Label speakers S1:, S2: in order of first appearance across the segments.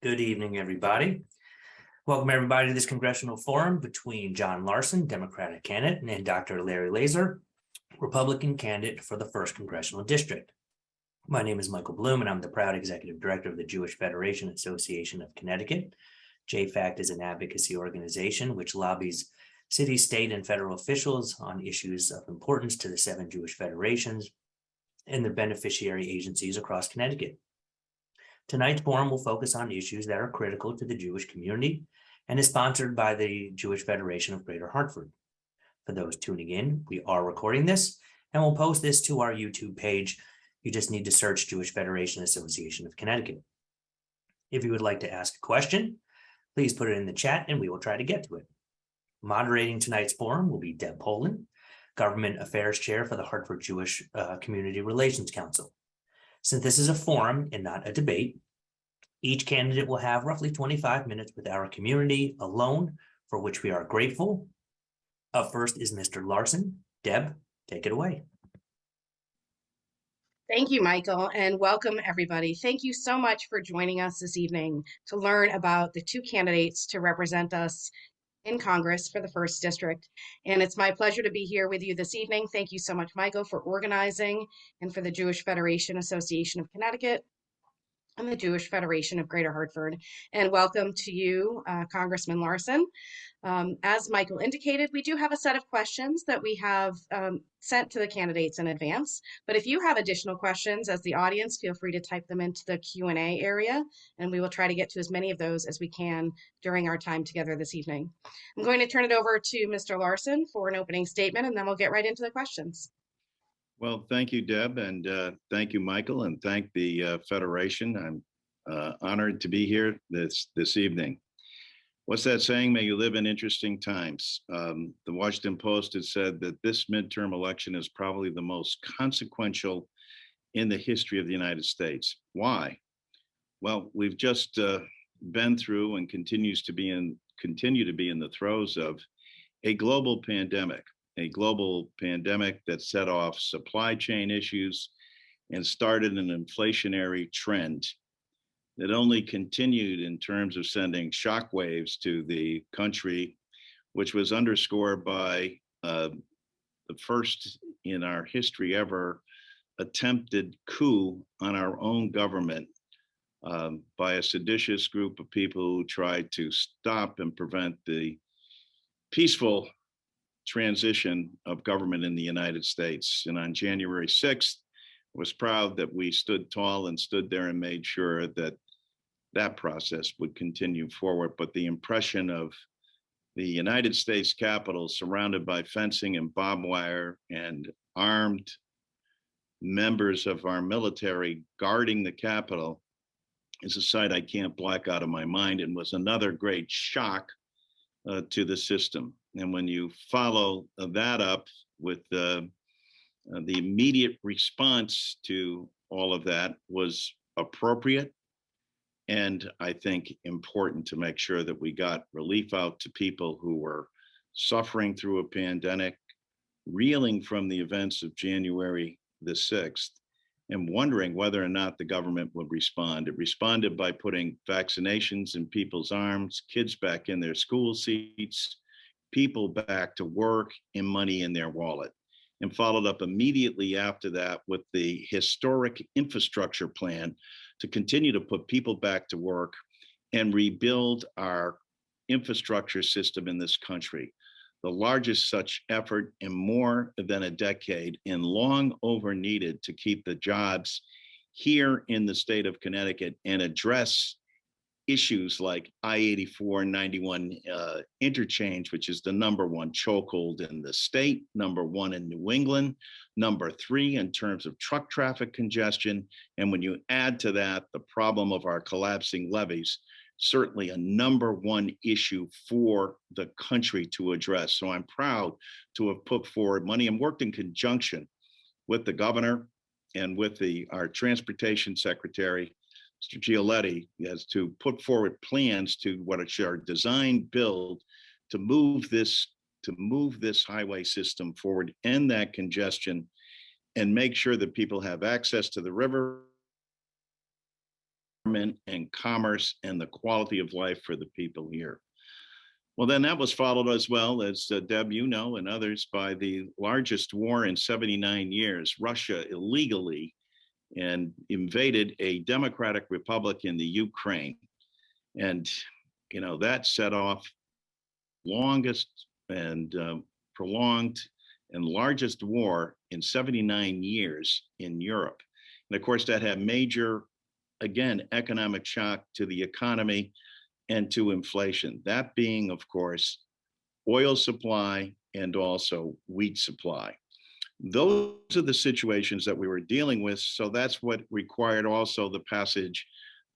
S1: Good evening, everybody. Welcome, everybody, to this congressional forum between John Larson, Democratic candidate, and Dr. Larry Laser, Republican candidate for the 1st Congressional District. My name is Michael Bloom, and I'm the proud executive director of the Jewish Federation Association of Connecticut. JFACT is an advocacy organization which lobbies city, state, and federal officials on issues of importance to the 7 Jewish federations and their beneficiary agencies across Connecticut. Tonight's forum will focus on issues that are critical to the Jewish community and is sponsored by the Jewish Federation of Greater Hartford. For those tuning in, we are recording this and we'll post this to our YouTube page. You just need to search Jewish Federation Association of Connecticut. If you would like to ask a question, please put it in the chat and we will try to get to it. Moderating tonight's forum will be Deb Poland, Government Affairs Chair for the Hartford Jewish Community Relations Council. Since this is a forum and not a debate, each candidate will have roughly 25 minutes with our community alone, for which we are grateful. Up first is Mr. Larson. Deb, take it away.
S2: Thank you, Michael, and welcome everybody. Thank you so much for joining us this evening to learn about the 2 candidates to represent us in Congress for the 1st District. And it's my pleasure to be here with you this evening. Thank you so much, Michael, for organizing, and for the Jewish Federation Association of Connecticut and the Jewish Federation of Greater Hartford. And welcome to you, Congressman Larson. As Michael indicated, we do have a set of questions that we have sent to the candidates in advance. But if you have additional questions as the audience, feel free to type them into the Q&A area, and we will try to get to as many of those as we can during our time together this evening. I'm going to turn it over to Mr. Larson for an opening statement, and then we'll get right into the questions.
S3: Well, thank you, Deb, and thank you, Michael, and thank the Federation. I'm honored to be here this evening. What's that saying? May you live in interesting times. The Washington Post has said that this midterm election is probably the most consequential in the history of the United States. Why? Well, we've just been through and continue to be in the throes of a global pandemic that set off supply chain issues and started an inflationary trend that only continued in terms of sending shockwaves to the country, which was underscored by the first in our history ever attempted coup on our own government by a seditious group of people who tried to stop and prevent the peaceful transition of government in the United States. And on January 6th, I was proud that we stood tall and stood there and made sure that that process would continue forward. But the impression of the United States Capitol surrounded by fencing and barbed wire and armed members of our military guarding the Capitol is a sight I can't black out of my mind, and was another great shock to the system. And when you follow that up with the immediate response to all of that was appropriate, and I think important to make sure that we got relief out to people who were suffering through a pandemic, reeling from the events of January the 6th, and wondering whether or not the government would respond. It responded by putting vaccinations in people's arms, kids back in their school seats, people back to work, and money in their wallet. And followed up immediately after that with the historic infrastructure plan to continue to put people back to work and rebuild our infrastructure system in this country. The largest such effort in more than a decade, and long over needed to keep the jobs here in the state of Connecticut and address issues like I-84 91 interchange, which is the #1 chokehold in the state, #1 in New England, #3 in terms of truck traffic congestion. And when you add to that the problem of our collapsing levees, certainly a #1 issue for the country to address. So I'm proud to have put forward money and worked in conjunction with the governor and with our transportation secretary, Mr. Gioletti, has to put forward plans to what are design build to move this highway system forward, end that congestion, and make sure that people have access to the river and commerce and the quality of life for the people here. Well, then that was followed as well as Deb, you know, and others by the largest war in 79 years. Russia illegally and invaded a democratic republic in the Ukraine. And, you know, that set off longest and prolonged and largest war in 79 years in Europe. And of course, that had major, again, economic shock to the economy and to inflation. That being, of course, oil supply and also wheat supply. Those are the situations that we were dealing with. So that's what required also the passage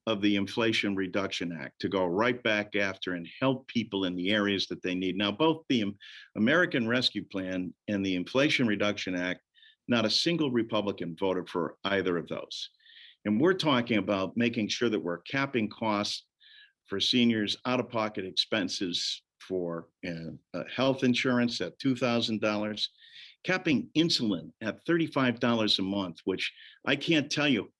S3: of the Inflation Reduction Act to go right back after and help people in the areas that they need. Now, both the American Rescue Plan and the Inflation Reduction Act, not a single Republican voted for either of those. And we're talking about making sure that we're capping costs for seniors' out-of-pocket expenses for health insurance at $2,000, capping insulin at $35 a month, which I can't tell you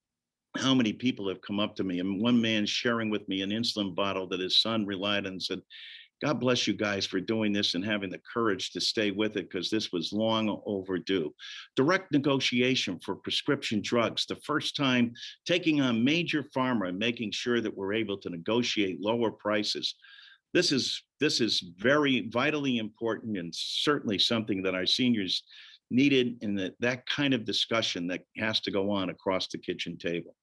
S3: how many people have come up to me. And one man sharing with me an insulin bottle that his son relied on and said, God bless you guys for doing this and having the courage to stay with it because this was long overdue. Direct negotiation for prescription drugs, the first time taking on major pharma and making sure that we're able to negotiate lower prices. This is very vitally important and certainly something that our seniors needed, and that kind of discussion that has to go on across the kitchen table.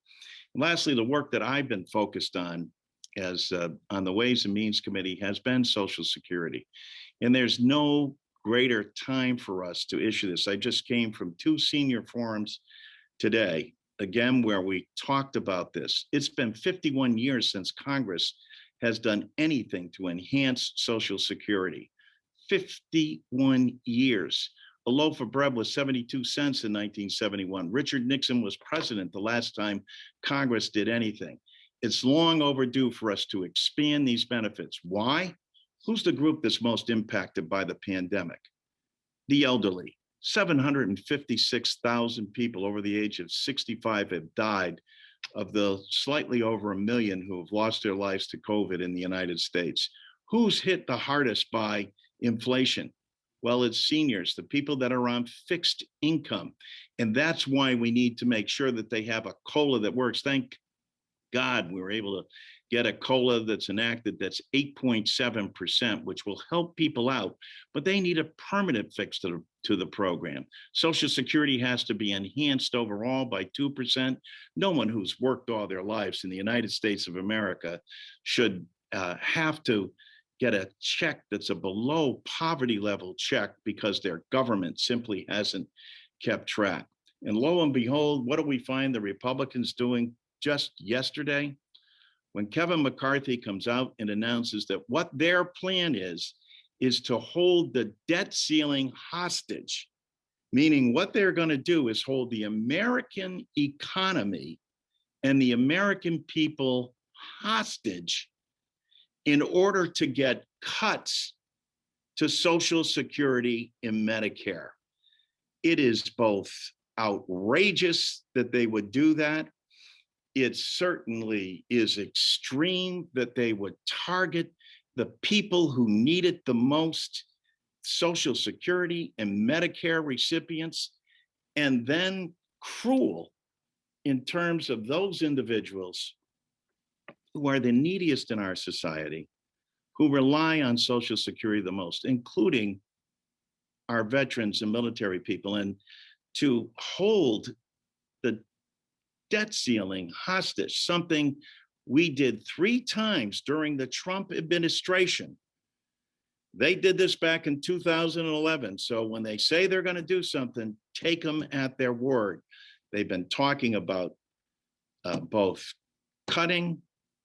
S3: And lastly, the work that I've been focused on as on the Ways and Means Committee has been Social Security. And there's no greater time for us to issue this. I just came from 2 senior forums today, again, where we talked about this. It's been 51 years since Congress has done anything to enhance Social Security. 51 years. A loaf of bread was 72 cents in 1971. Richard Nixon was president the last time Congress did anything. It's long overdue for us to expand these benefits. Why? Who's the group that's most impacted by the pandemic? The elderly. 756,000 people over the age of 65 have died of the slightly over 1 million who have lost their lives to COVID in the United States. Who's hit the hardest by inflation? Well, it's seniors, the people that are on fixed income. And that's why we need to make sure that they have a COLA that works. Thank God we were able to get a COLA that's enacted that's 8.7%, which will help people out, but they need a permanent fix to the program. Social Security has to be enhanced overall by 2%. No one who's worked all their lives in the United States of America should have to get a check that's a below poverty level check because their government simply hasn't kept track. And lo and behold, what do we find the Republicans doing just yesterday? When Kevin McCarthy comes out and announces that what their plan is to hold the debt ceiling hostage, meaning what they're going to do is hold the American economy and the American people hostage in order to get cuts to Social Security and Medicare. It is both outrageous that they would do that. It certainly is extreme that they would target the people who need it the most, Social Security and Medicare recipients, and then cruel in terms of those individuals who are the neediest in our society, who rely on Social Security the most, including our veterans and military people, and to hold the debt ceiling hostage, something we did 3 times during the Trump administration. They did this back in 2011. So when they say they're going to do something, take them at their word. They've been talking about both cutting,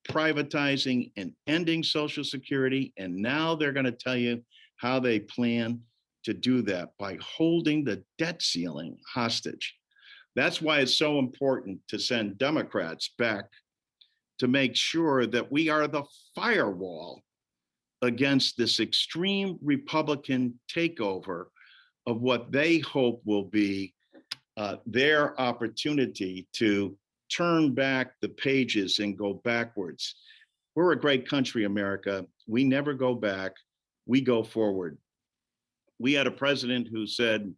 S3: privatizing, and ending Social Security. And now they're going to tell you how they plan to do that by holding the debt ceiling hostage. That's why it's so important to send Democrats back to make sure that we are the firewall against this extreme Republican takeover of what they hope will be their opportunity to turn back the pages and go backwards. We're a great country, America. We never go back. We go forward. We had a president who said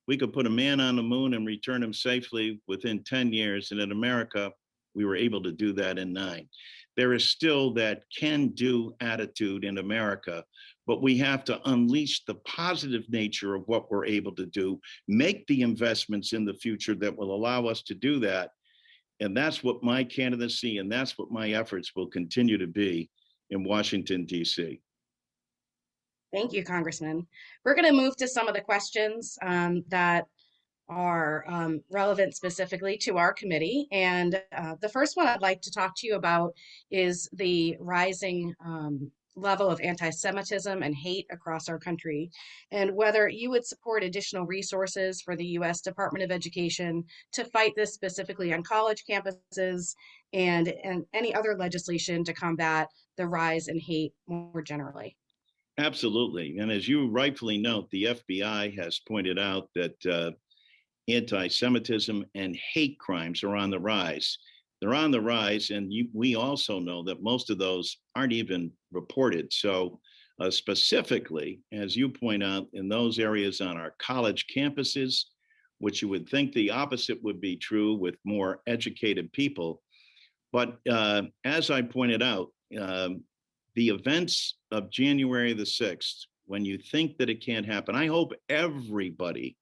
S3: we could put a man on the moon and return him safely within 10 years. And in America, we were able to do that in 9. There is still that can-do attitude in America, but we have to unleash the positive nature of what we're able to do, make the investments in the future that will allow us to do that. And that's what my candidacy and that's what my efforts will continue to be in Washington, D.C.
S2: Thank you, Congressman. We're going to move to some of the questions that are relevant specifically to our committee. And the first one I'd like to talk to you about is the rising level of anti-Semitism and hate across our country, and whether you would support additional resources for the U.S. Department of Education to fight this specifically on college campuses and any other legislation to combat the rise in hate more generally.
S3: Absolutely. And as you rightfully note, the FBI has pointed out that anti-Semitism and hate crimes are on the rise. They're on the rise, and we also know that most of those aren't even reported. So specifically, as you point out, in those areas on our college campuses, which you would think the opposite would be true with more educated people. But as I pointed out, the events of January the 6th, when you think that it can't happen, I hope everybody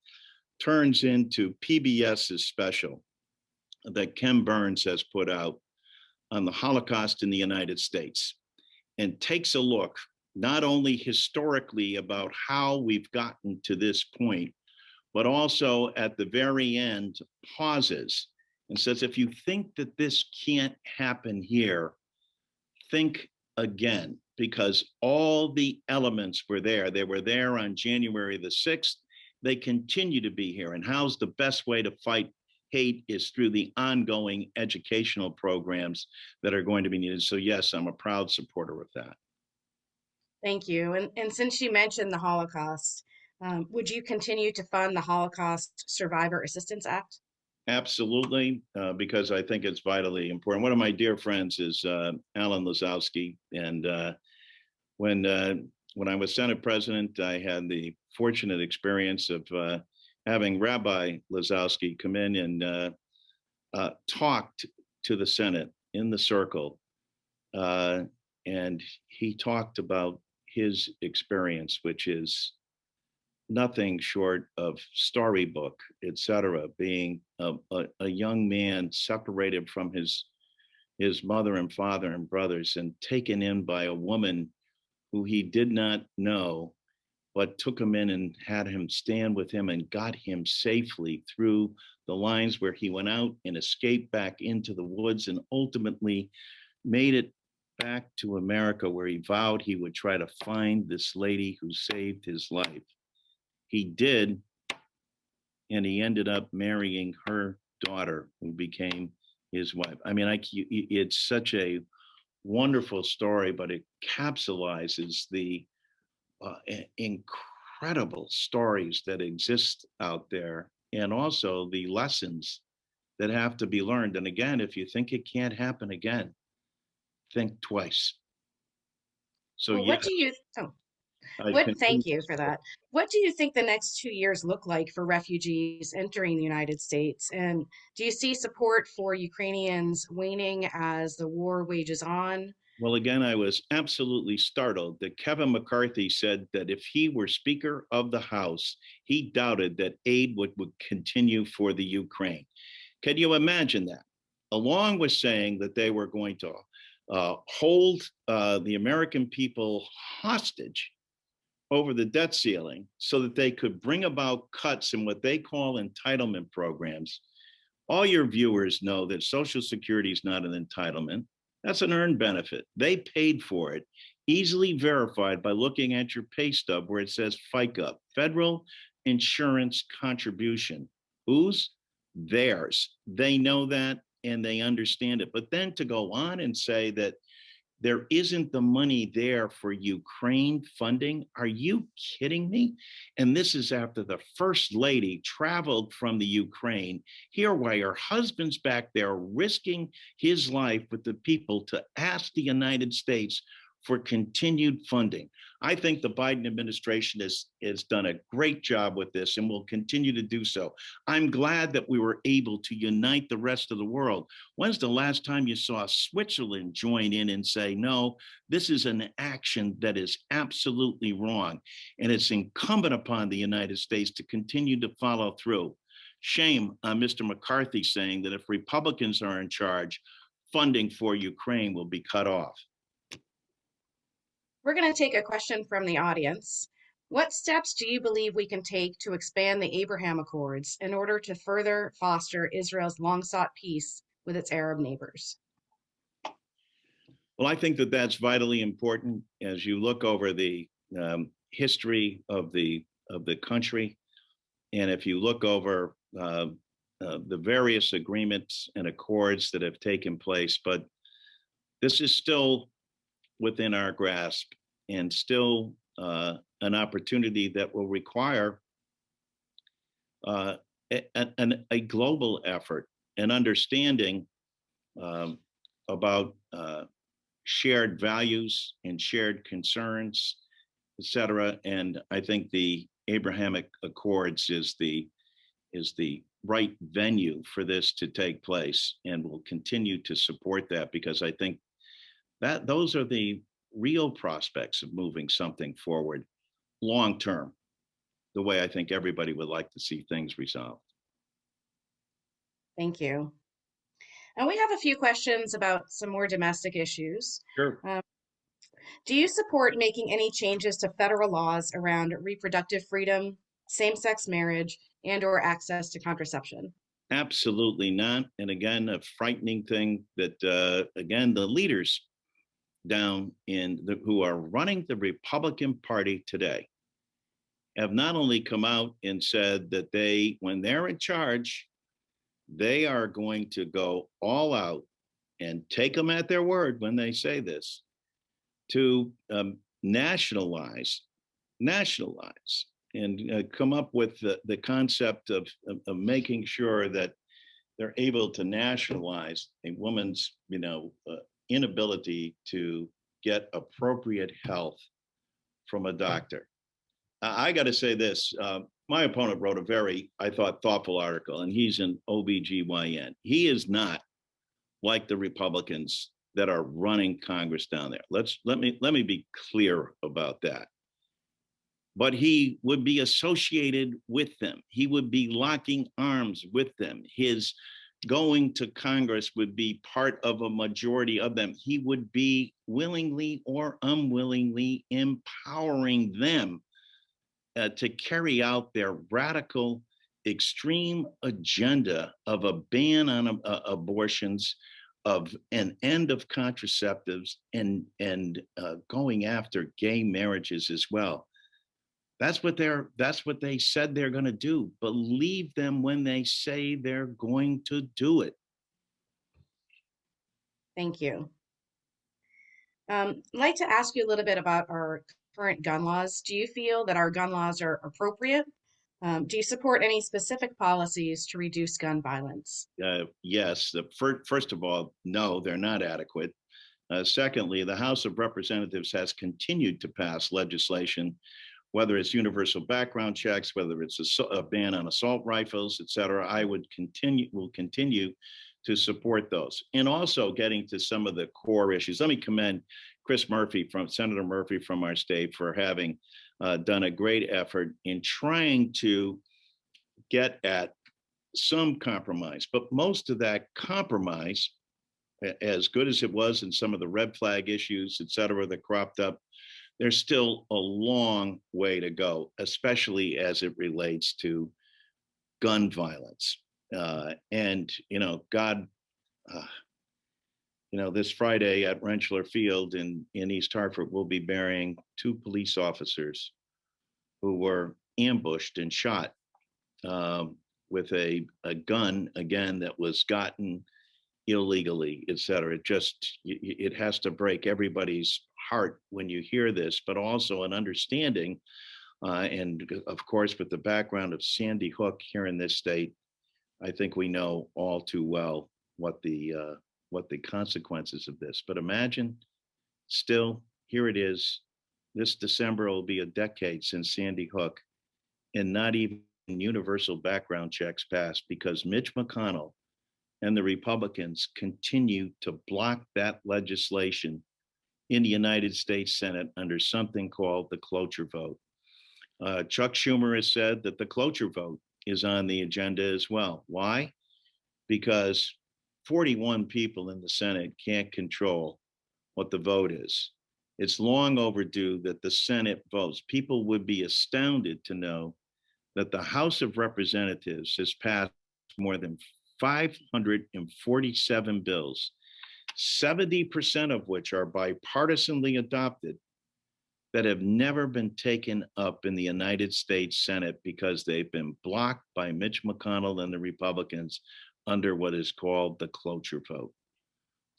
S3: turns into PBS's special that Ken Burns has put out on the Holocaust in the United States and takes a look not only historically about how we've gotten to this point, but also at the very end pauses and says, if you think that this can't happen here, think again, because all the elements were there. They were there on January the 6th. They continue to be here. And how's the best way to fight hate is through the ongoing educational programs that are going to be needed. So yes, I'm a proud supporter of that.
S2: Thank you. And since you mentioned the Holocaust, would you continue to fund the Holocaust Survivor Assistance Act?
S3: Absolutely, because I think it's vitally important. One of my dear friends is Alan Lazowski. And when I was Senate president, I had the fortunate experience of having Rabbi Lazowski come in and talked to the Senate in the circle. And he talked about his experience, which is nothing short of storybook, et cetera, being a young man separated from his mother and father and brothers and taken in by a woman who he did not know, but took him in and had him stand with him and got him safely through the lines where he went out and escaped back into the woods and ultimately made it back to America, where he vowed he would try to find this lady who saved his life. He did, and he ended up marrying her daughter, who became his wife. I mean, it's such a wonderful story, but it capsulizes the incredible stories that exist out there, and also the lessons that have to be learned. And again, if you think it can't happen again, think twice. So
S2: well,
S3: yes,
S2: thank you for that. What do you think the next 2 years look like for refugees entering the United States? And do you see support for Ukrainians waning as the war wages on?
S3: Well, again, I was absolutely startled that Kevin McCarthy said that if he were Speaker of the House, he doubted that aid would continue for the Ukraine. Can you imagine that? Along with saying that they were going to hold the American people hostage over the debt ceiling so that they could bring about cuts in what they call entitlement programs. All your viewers know that Social Security is not an entitlement. That's an earned benefit. They paid for it, easily verified by looking at your pay stub where it says FICA, Federal Insurance Contribution. Whose? Theirs. They know that and they understand it. But then to go on and say that there isn't the money there for Ukraine funding. Are you kidding me? And this is after the first lady traveled from the Ukraine here while her husband's back there risking his life with the people to ask the United States for continued funding. I think the Biden administration has done a great job with this and will continue to do so. I'm glad that we were able to unite the rest of the world. When's the last time you saw Switzerland join in and say, no, this is an action that is absolutely wrong, and it's incumbent upon the United States to continue to follow through. Shame on Mr. McCarthy saying that if Republicans are in charge, funding for Ukraine will be cut off.
S2: We're going to take a question from the audience. What steps do you believe we can take to expand the Abraham Accords in order to further foster Israel's long-sought peace with its Arab neighbors?
S3: Well, I think that that's vitally important as you look over the history of the country, and if you look over the various agreements and accords that have taken place. But this is still within our grasp and still an opportunity that will require a global effort and understanding about shared values and shared concerns, et cetera. And I think the Abrahamic Accords is the right venue for this to take place, and will continue to support that, because I think that those are the real prospects of moving something forward long term, the way I think everybody would like to see things resolved.
S2: Thank you. And we have a few questions about some more domestic issues.
S3: Sure.
S2: Do you support making any changes to federal laws around reproductive freedom, same-sex marriage, and/or access to contraception?
S3: Absolutely not. And again, a frightening thing that, again, the leaders down who are running the Republican Party today have not only come out and said that when they're in charge, they are going to go all out and take them at their word when they say this, to nationalize, and come up with the concept of making sure that they're able to nationalize a woman's, inability to get appropriate health from a doctor. I got to say this, my opponent wrote a very, I thought, thoughtful article, and he's an OBGYN. He is not like the Republicans that are running Congress down there. Let me be clear about that. But he would be associated with them. He would be locking arms with them. His going to Congress would be part of a majority of them. He would be willingly or unwillingly empowering them to carry out their radical, extreme agenda of a ban on abortions, of an end of contraceptives, and going after gay marriages as well. That's what they said they're going to do. Believe them when they say they're going to do it.
S2: Thank you. I'd like to ask you a little bit about our current gun laws. Do you feel that our gun laws are appropriate? Do you support any specific policies to reduce gun violence?
S3: Yes. First of all, no, they're not adequate. Secondly, the House of Representatives has continued to pass legislation, whether it's universal background checks, whether it's a ban on assault rifles, et cetera. will continue to support those. And also getting to some of the core issues. Let me commend Senator Murphy from our state, for having done a great effort in trying to get at some compromise. But most of that compromise, as good as it was in some of the red flag issues, et cetera, that cropped up, there's still a long way to go, especially as it relates to gun violence. This Friday at Rentschler Field in East Hartford, we'll be burying 2 police officers who were ambushed and shot with a gun, again, that was gotten illegally, et cetera. It has to break everybody's heart when you hear this, but also an understanding. And of course, with the background of Sandy Hook here in this state, I think we know all too well what the consequences of this. But imagine, still, here it is. This December will be a decade since Sandy Hook, and not even universal background checks passed because Mitch McConnell and the Republicans continue to block that legislation in the United States Senate under something called the cloture vote. Chuck Schumer has said that the cloture vote is on the agenda as well. Why? Because 41 people in the Senate can't control what the vote is. It's long overdue that the Senate votes. People would be astounded to know that the House of Representatives has passed more than 547 bills, 70% of which are bipartisanly adopted, that have never been taken up in the United States Senate because they've been blocked by Mitch McConnell and the Republicans under what is called the cloture vote.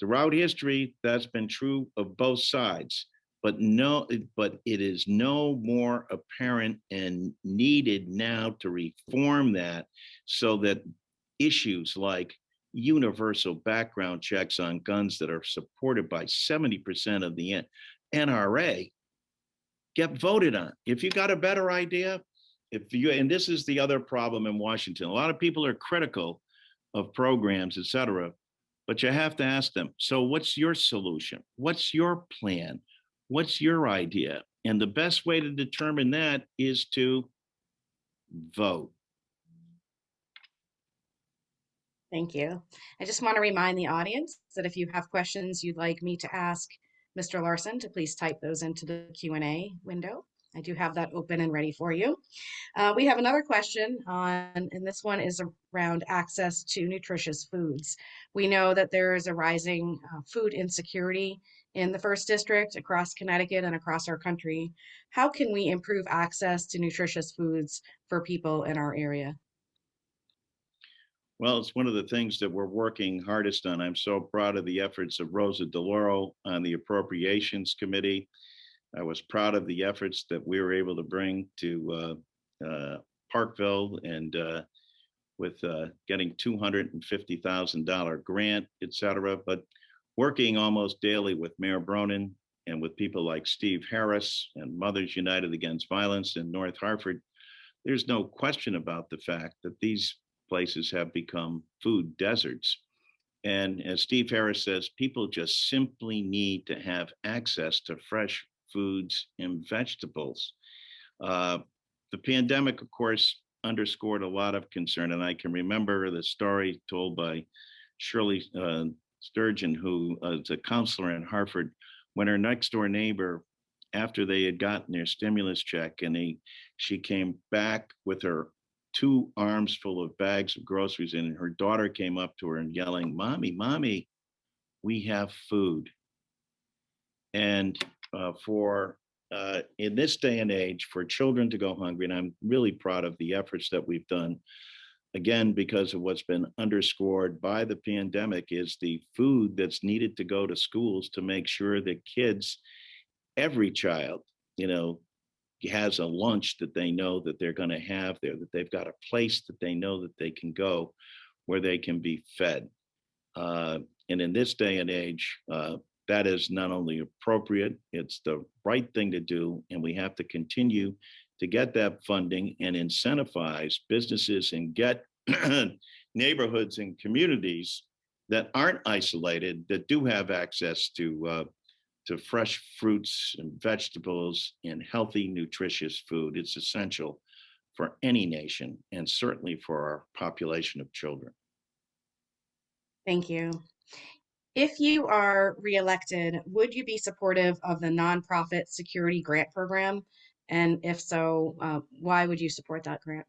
S3: Throughout history, that's been true of both sides, but it is no more apparent and needed now to reform that so that issues like universal background checks on guns that are supported by 70% of the NRA get voted on. If you got a better idea, and this is the other problem in Washington, a lot of people are critical of programs, et cetera, but you have to ask them, so what's your solution? What's your plan? What's your idea? And the best way to determine that is to vote.
S2: Thank you. I just want to remind the audience that if you have questions you'd like me to ask Mr. Larson, to please type those into the Q&A window. I do have that open and ready for you. We have another question and this one is around access to nutritious foods. We know that there is a rising food insecurity in the First District, across Connecticut, and across our country. How can we improve access to nutritious foods for people in our area?
S3: Well, it's one of the things that we're working hardest on. I'm so proud of the efforts of Rosa DeLauro on the Appropriations Committee. I was proud of the efforts that we were able to bring to Parkville and with getting $250,000 grant, et cetera, but working almost daily with Mayor Bronin and with people like Steve Harris and Mothers United Against Violence in North Hartford. There's no question about the fact that these places have become food deserts. And as Steve Harris says, people just simply need to have access to fresh foods and vegetables. The pandemic, of course, underscored a lot of concern. And I can remember the story told by Shirley Sturgeon, who is a counselor in Hartford, when her next door neighbor, after they had gotten their stimulus check, and she came back with her 2 arms full of bags of groceries, and her daughter came up to her and yelling, "Mommy, Mommy, we have food." And in this day and age, for children to go hungry, and I'm really proud of the efforts that we've done, again, because of what's been underscored by the pandemic, is the food that's needed to go to schools to make sure that kids, every child, has a lunch that they know that they're going to have there, that they've got a place that they know that they can go where they can be fed. And in this day and age, that is not only appropriate, it's the right thing to do. And we have to continue to get that funding and incentivize businesses and get neighborhoods and communities that aren't isolated, that do have access to fresh fruits and vegetables and healthy, nutritious food. It's essential for any nation and certainly for our population of children.
S2: Thank you. If you are reelected, would you be supportive of the nonprofit security grant program? And if so, why would you support that grant?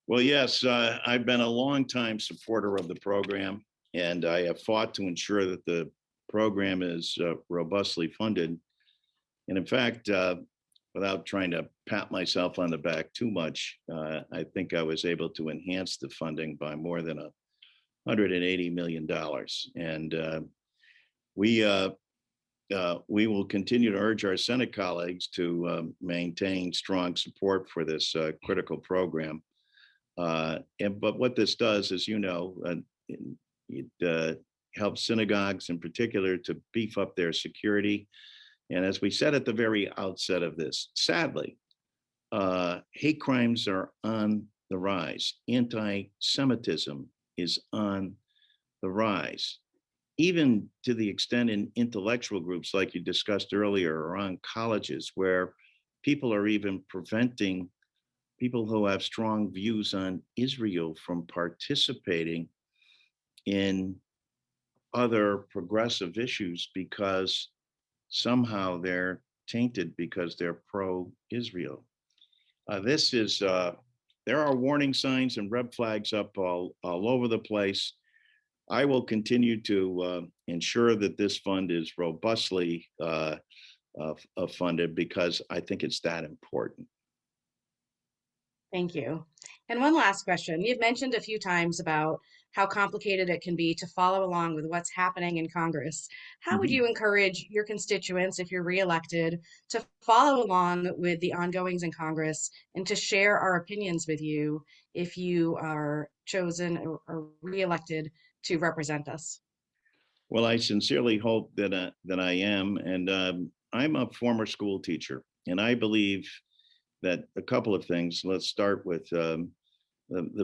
S3: Well, yes, I've been a longtime supporter of the program, and I have fought to ensure that the program is robustly funded. And in fact, without trying to pat myself on the back too much, I think I was able to enhance the funding by more than $180 million. And we will continue to urge our Senate colleagues to maintain strong support for this critical program. But what this does, as you know, it helps synagogues in particular to beef up their security. And as we said at the very outset of this, sadly, hate crimes are on the rise. Anti-Semitism is on the rise, even to the extent in intellectual groups like you discussed earlier around colleges, where people are even preventing people who have strong views on Israel from participating in other progressive issues because somehow they're tainted because they're pro-Israel. There are warning signs and red flags up all over the place. I will continue to ensure that this fund is robustly funded because I think it's that important.
S2: Thank you. And one last question. You've mentioned a few times about how complicated it can be to follow along with what's happening in Congress. How would you encourage your constituents, if you're reelected, to follow along with the ongoings in Congress and to share our opinions with you if you are chosen or reelected to represent us?
S3: Well, I sincerely hope that I am, and I'm a former school teacher, and I believe that a couple of things. Let's start with the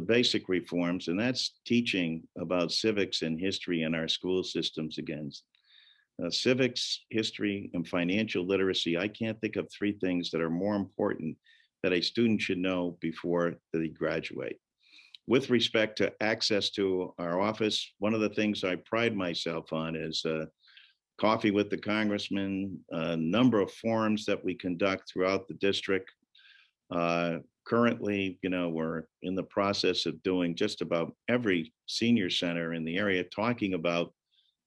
S3: basic reforms, and that's teaching about civics and history in our school systems again. Civics, history, and financial literacy. I can't think of three things that are more important that a student should know before they graduate. With respect to access to our office, one of the things I pride myself on is coffee with the congressman, a number of forums that we conduct throughout the district. Currently, we're in the process of doing just about every senior center in the area, talking about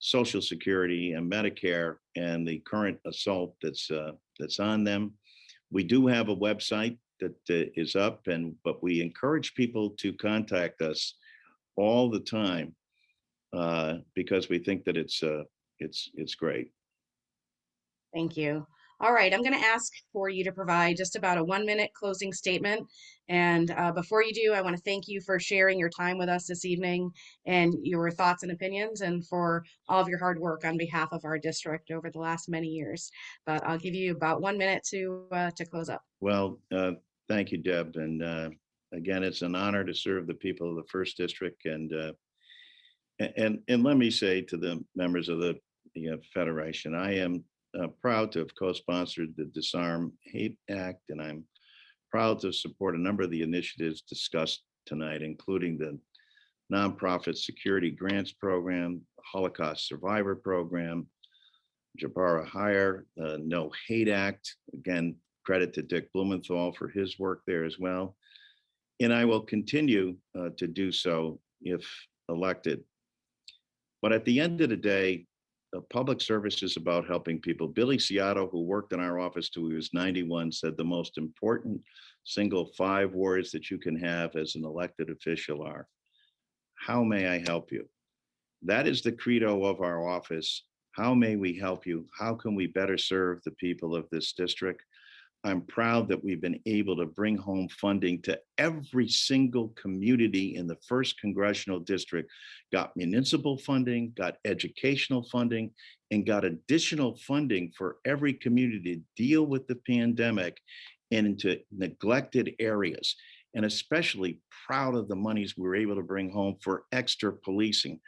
S3: Social Security and Medicare and the current assault that's on them. We do have a website that is up, but we encourage people to contact us all the time because we think that it's great.
S2: Thank you. All right, I'm going to ask for you to provide just about a 1-minute closing statement. And before you do, I want to thank you for sharing your time with us this evening and your thoughts and opinions and for all of your hard work on behalf of our district over the last many years. But I'll give you about 1 minute to close up.
S3: Well, thank you, Deb. And again, it's an honor to serve the people of the First District. And let me say to the members of the Federation, I am proud to have co-sponsored the Disarm Hate Act, and I'm proud to support a number of the initiatives discussed tonight, including the Nonprofit Security Grants Program, Holocaust Survivor Program, Jabara Hire, the No Hate Act. Again, credit to Dick Blumenthal for his work there as well. And I will continue to do so if elected. But at the end of the day, public service is about helping people. Billy Ciotto, who worked in our office till he was 91, said the most important single 5 words that you can have as an elected official are, "How may I help you?" That is the credo of our office. How may we help you? How can we better serve the people of this district? I'm proud that we've been able to bring home funding to every single community in the 1st Congressional District, got municipal funding, got educational funding, and got additional funding for every community to deal with the pandemic and into neglected areas. And especially proud of the monies we were able to bring home for extra policing.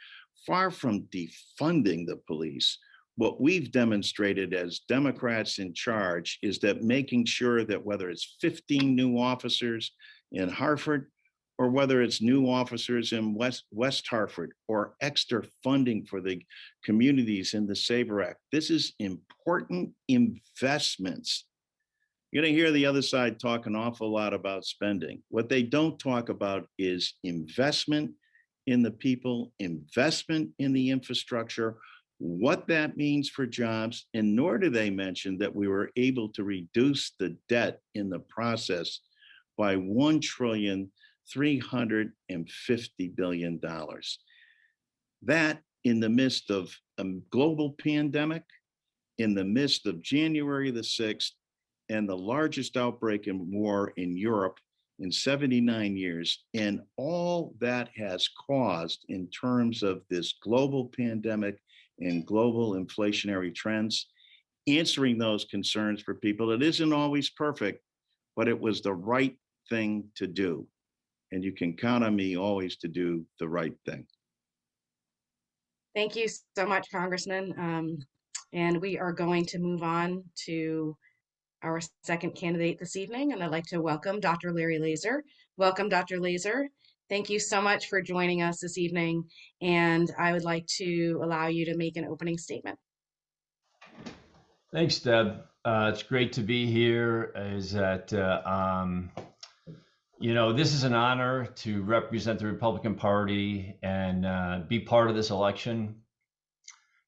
S3: Far from defunding the police, what we've demonstrated as Democrats in charge is that making sure that whether it's 15 new officers in Hartford or whether it's new officers in West Hartford or extra funding for the communities in the SABRE Act, this is important investments. You're going to hear the other side talk an awful lot about spending. What they don't talk about is investment in the people, investment in the infrastructure, what that means for jobs, and nor do they mention that we were able to reduce the debt in the process by $1,350 billion. That in the midst of a global pandemic, in the midst of January the 6th, and the largest outbreak in war in Europe in 79 years, and all that has caused in terms of this global pandemic and global inflationary trends, answering those concerns for people. It isn't always perfect, but it was the right thing to do. And you can count on me always to do the right thing.
S2: Thank you so much, Congressman. And we are going to move on to our second candidate this evening, and I'd like to welcome Dr. Larry Laser. Welcome, Dr. Laser. Thank you so much for joining us this evening, and I would like to allow you to make an opening statement.
S4: Thanks, Deb. It's great to be here. This is an honor to represent the Republican Party and be part of this election.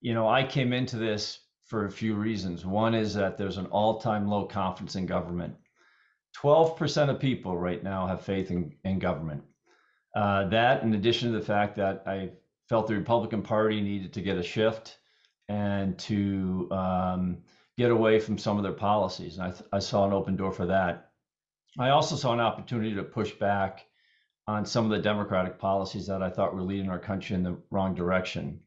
S4: I came into this for a few reasons. One is that there's an all-time low confidence in government. 12% of people right now have faith in government. That, in addition to the fact that I felt the Republican Party needed to get a shift and to get away from some of their policies. And I saw an open door for that. I also saw an opportunity to push back on some of the Democratic policies that I thought were leading our country in the wrong direction.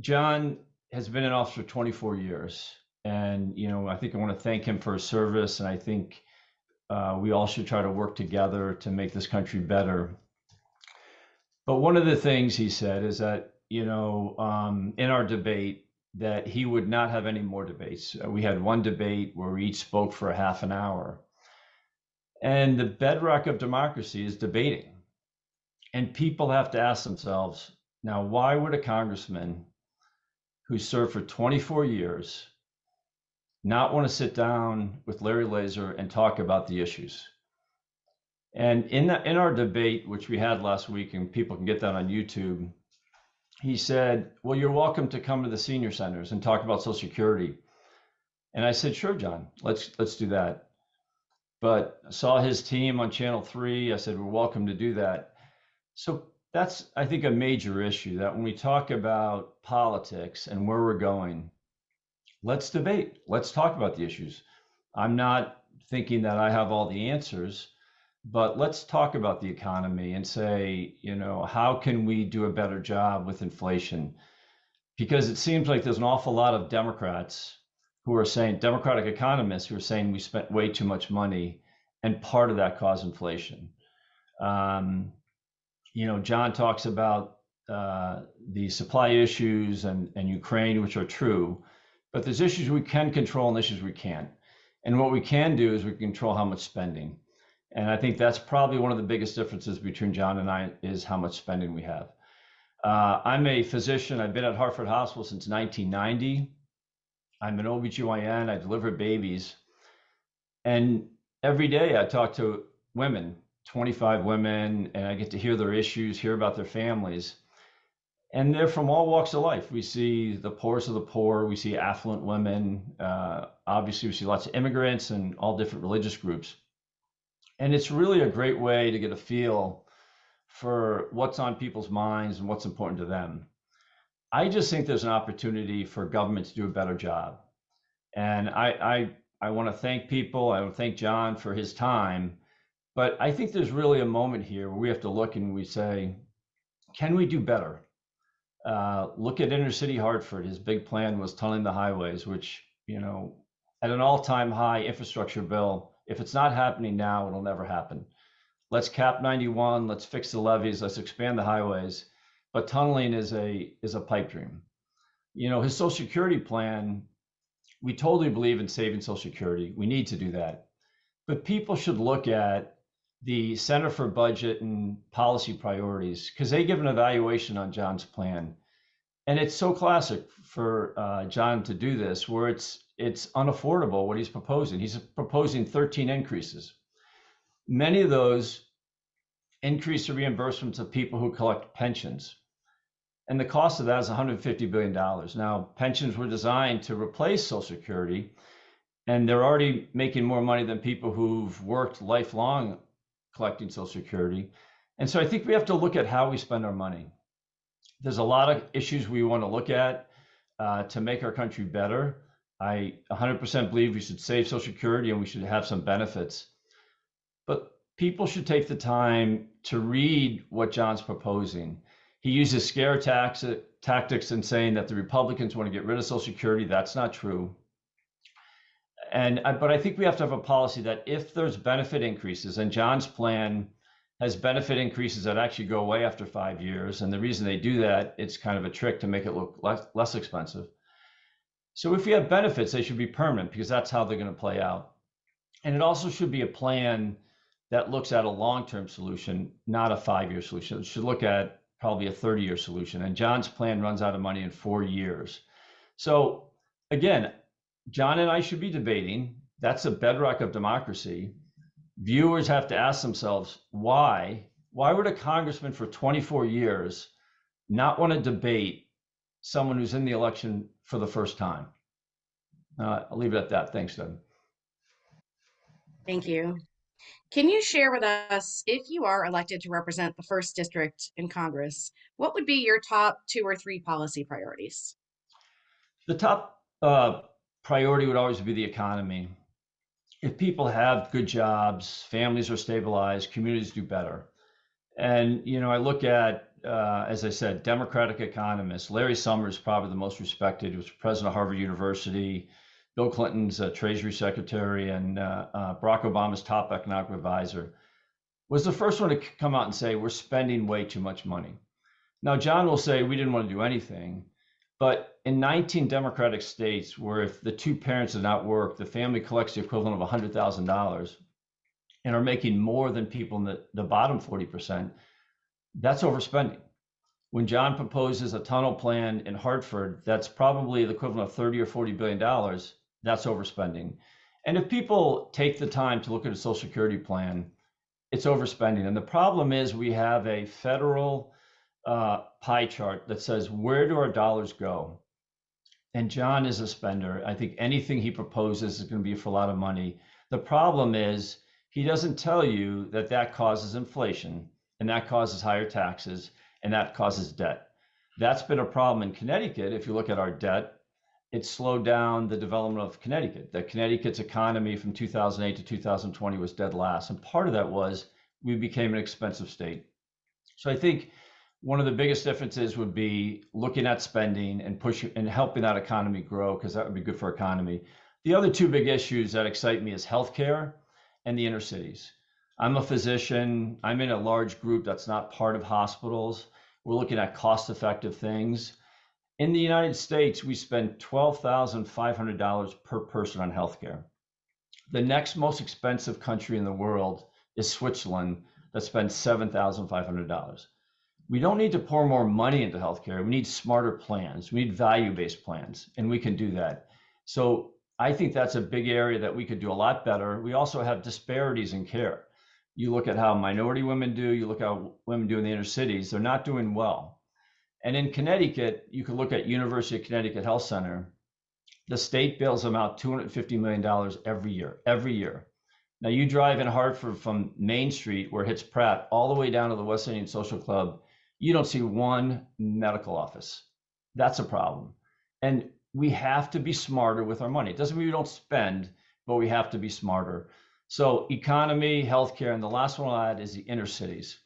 S4: John has been in office for 24 years. And, I think I want to thank him for his service. And I think we all should try to work together to make this country better. But one of the things he said is that, in our debate, that he would not have any more debates. We had one debate where we each spoke for a half an hour. And the bedrock of democracy is debating. And people have to ask themselves, now, why would a congressman who served for 24 years not want to sit down with Larry Laser and talk about the issues? And in our debate, which we had last week, and people can get that on YouTube, he said, well, you're welcome to come to the senior centers and talk about Social Security. And I said, sure, John, let's do that. But I saw his team on Channel 3. I said, we're welcome to do that. So that's, I think, a major issue, that when we talk about politics and where we're going, let's debate. Let's talk about the issues. I'm not thinking that I have all the answers, but let's talk about the economy and say, how can we do a better job with inflation? Because it seems like there's an awful lot of Democrats who are saying, Democratic economists who are saying we spent way too much money, and part of that caused inflation. John talks about the supply issues and Ukraine, which are true, but there's issues we can control and issues we can't. And what we can do is we control how much spending. And I think that's probably one of the biggest differences between John and I, is how much spending we have. I'm a physician. I've been at Hartford Hospital since 1990. I'm an OBGYN. I deliver babies. And every day I talk to women, 25 women, and I get to hear their issues, hear about their families. And they're from all walks of life. We see the poorest of the poor. We see affluent women. Obviously, we see lots of immigrants and all different religious groups. And it's really a great way to get a feel for what's on people's minds and what's important to them. I just think there's an opportunity for government to do a better job. And I want to thank people. I want to thank John for his time. But I think there's really a moment here where we have to look and we say, can we do better? Look at inner city Hartford. His big plan was tunneling the highways, which, at an all-time high infrastructure bill, if it's not happening now, it'll never happen. Let's cap 91, let's fix the levees, let's expand the highways. But tunneling is a pipe dream. His Social Security plan, we totally believe in saving Social Security. We need to do that. But people should look at the Center for Budget and Policy Priorities, because they give an evaluation on John's plan. And it's so classic for John to do this, where it's unaffordable what he's proposing. He's proposing 13 increases. Many of those increase the reimbursements of people who collect pensions. And the cost of that is $150 billion. Now, pensions were designed to replace Social Security, and they're already making more money than people who've worked lifelong collecting Social Security. And so I think we have to look at how we spend our money. There's a lot of issues we want to look at to make our country better. I 100% believe we should save Social Security and we should have some benefits. But people should take the time to read what John's proposing. He uses scare tactics in saying that the Republicans want to get rid of Social Security. That's not true. But I think we have to have a policy that if there's benefit increases, and John's plan has benefit increases that actually go away after 5 years. And the reason they do that, it's kind of a trick to make it look less expensive. So if we have benefits, they should be permanent because that's how they're going to play out. And it also should be a plan that looks at a long-term solution, not a 5-year solution. It should look at probably a 30-year solution. And John's plan runs out of money in 4 years. So again, John and I should be debating. That's a bedrock of democracy. Viewers have to ask themselves, why would a congressman for 24 years not want to debate someone who's in the election for the first time? I'll leave it at that. Thanks, Deb.
S2: Thank you. Can you share with us, if you are elected to represent the 1st District in Congress, what would be your top 2 or 3 policy priorities?
S4: The top priority would always be the economy. If people have good jobs, families are stabilized, communities do better. And, I look at, as I said, Democratic economists. Larry Summers, probably the most respected, he was president of Harvard University, Bill Clinton's Treasury Secretary, and Barack Obama's top economic advisor, was the first one to come out and say, we're spending way too much money. Now, John will say we didn't want to do anything. But in 19 Democratic states where if the 2 parents did not work, the family collects the equivalent of $100,000 and are making more than people in the bottom 40%, that's overspending. When John proposes a tunnel plan in Hartford, that's probably the equivalent of $30 or $40 billion, that's overspending. And if people take the time to look at a Social Security plan, it's overspending. And the problem is we have a federal pie chart that says, where do our dollars go? And John is a spender. I think anything he proposes is going to be for a lot of money. The problem is he doesn't tell you that that causes inflation and that causes higher taxes and that causes debt. That's been a problem in Connecticut. If you look at our debt, it slowed down the development of Connecticut. That Connecticut's economy from 2008 to 2020 was dead last. And part of that was we became an expensive state. So I think one of the biggest differences would be looking at spending and pushing and helping that economy grow, because that would be good for economy. The other 2 big issues that excite me is healthcare and the inner cities. I'm a physician. I'm in a large group that's not part of hospitals. We're looking at cost-effective things. In the United States, we spend $12,500 per person on healthcare. The next most expensive country in the world is Switzerland, that spends $7,500. We don't need to pour more money into healthcare. We need smarter plans. We need value-based plans, and we can do that. So I think that's a big area that we could do a lot better. We also have disparities in care. You look at how minority women do, you look at how women do in the inner cities, they're not doing well. And in Connecticut, you could look at University of Connecticut Health Center. The state bails them out $250 million every year. Now you drive in Hartford from Main Street, where it hits Pratt, all the way down to the West Indian Social Club, you don't see one medical office. That's a problem. And we have to be smarter with our money. It doesn't mean we don't spend, but we have to be smarter. So economy, healthcare, and the last one I'll add is the inner cities.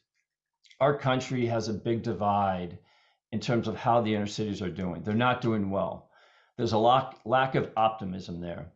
S4: Our country has a big divide in terms of how the inner cities are doing. They're not doing well. There's a lack of optimism there.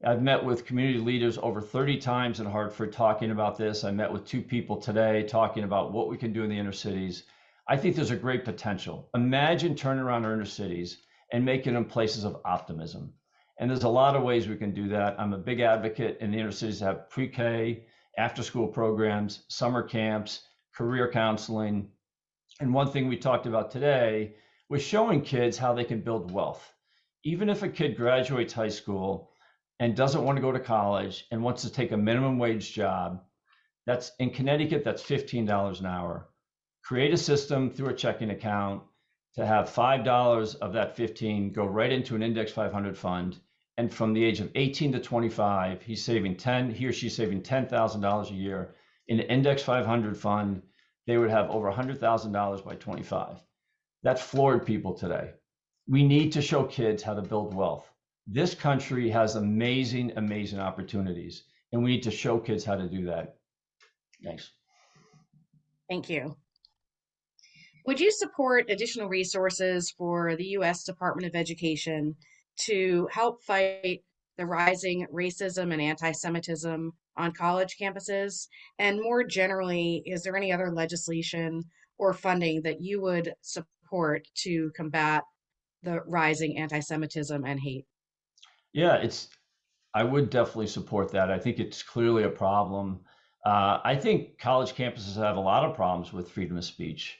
S4: I've met with community leaders over 30 times in Hartford talking about this. I met with 2 people today talking about what we can do in the inner cities. I think there's a great potential. Imagine turning around our inner cities and making them places of optimism. And there's a lot of ways we can do that. I'm a big advocate in the inner cities to have pre-K, after-school programs, summer camps, career counseling. And one thing we talked about today was showing kids how they can build wealth. Even if a kid graduates high school and doesn't want to go to college and wants to take a minimum wage job, that's in Connecticut, that's $15 an hour. Create a system through a checking account to have $5 of that 15 go right into an index 500 fund. And from the age of 18 to 25, he or she's saving $10,000 a year in an index 500 fund. they would have over $100,000 by 25. That floored people today. We need to show kids how to build wealth. This country has amazing, amazing opportunities, and we need to show kids how to do that. Thanks.
S2: Thank you. Would you support additional resources for the U.S. Department of Education to help fight the rising racism and anti-Semitism on college campuses? And more generally, is there any other legislation or funding that you would support to combat the rising anti-Semitism and hate?
S4: Yeah, I would definitely support that. I think it's clearly a problem. I think college campuses have a lot of problems with freedom of speech.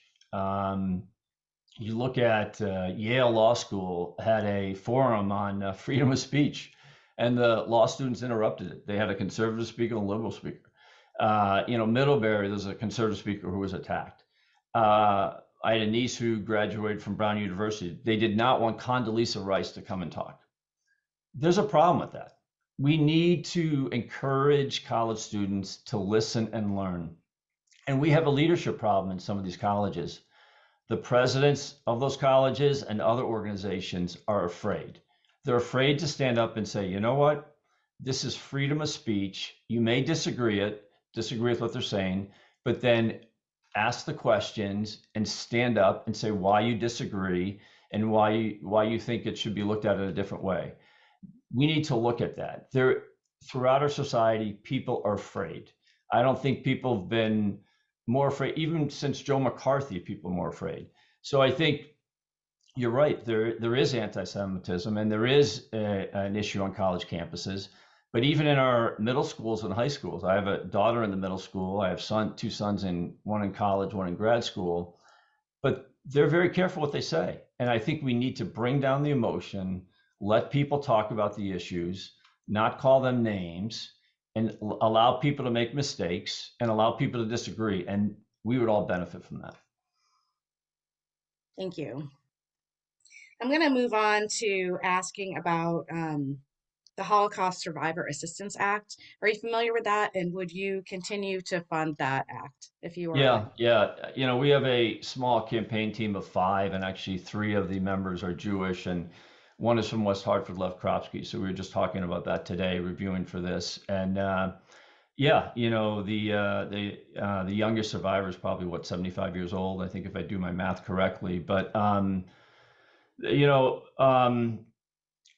S4: You look at Yale Law School had a forum on freedom of speech, and the law students interrupted it. They had a conservative speaker and a liberal speaker. Middlebury, there's a conservative speaker who was attacked. I had a niece who graduated from Brown University. They did not want Condoleezza Rice to come and talk. There's a problem with that. We need to encourage college students to listen and learn. And we have a leadership problem in some of these colleges. The presidents of those colleges and other organizations are afraid. They're afraid to stand up and say, you know what? This is freedom of speech. You may disagree with what they're saying, but then ask the questions and stand up and say why you disagree and why you think it should be looked at in a different way. We need to look at that. Throughout our society, people are afraid. I don't think people have been more afraid, even since Joe McCarthy, people are more afraid. So I think you're right. There is anti-Semitism, and there is an issue on college campuses. But even in our middle schools and high schools, I have a daughter in the middle school. I have two sons, one in college, one in grad school. But they're very careful what they say. And I think we need to bring down the emotion, let people talk about the issues, not call them names, and allow people to make mistakes and allow people to disagree. And we would all benefit from that.
S2: Thank you. I'm going to move on to asking about the Holocaust Survivor Assistance Act. Are you familiar with that? And would you continue to fund that act if you are?
S4: Yeah. We have a small campaign team of 5, and actually 3 of the members are Jewish, and one is from West Hartford, Lev Kropsky. So we were just talking about that today, reviewing for this. And the youngest survivor is probably 75 years old, I think, if I do my math correctly. But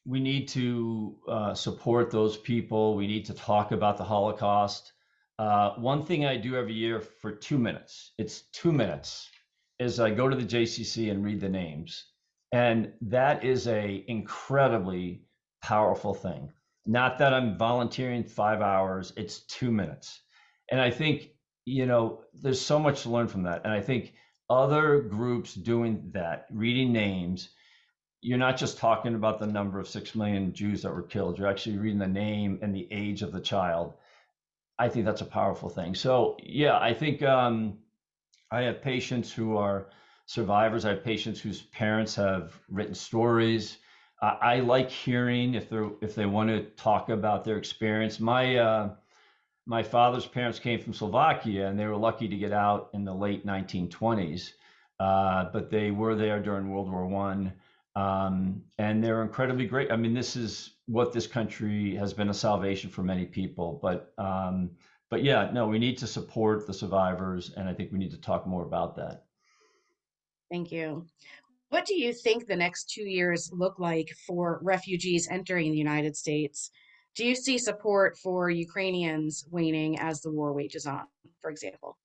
S4: we need to support those people. We need to talk about the Holocaust. One thing I do every year for 2 minutes, it's 2 minutes, is I go to the JCC and read the names. And that is a incredibly powerful thing. Not that I'm volunteering 5 hours, it's 2 minutes. And I think, there's so much to learn from that. And I think other groups doing that, reading names, you're not just talking about the number of 6 million Jews that were killed. You're actually reading the name and the age of the child. I think that's a powerful thing. So yeah, I think I have patients who are survivors. I have patients whose parents have written stories. I like hearing if they want to talk about their experience. My father's parents came from Slovakia, and they were lucky to get out in the late 1920s, but they were there during World War I, and they're incredibly great. I mean, this is what this country has been a salvation for many people. But yeah, no, we need to support the survivors, and I think we need to talk more about that.
S2: Thank you. What do you think the next 2 years look like for refugees entering the United States? Do you see support for Ukrainians waning as the war wages on, for example?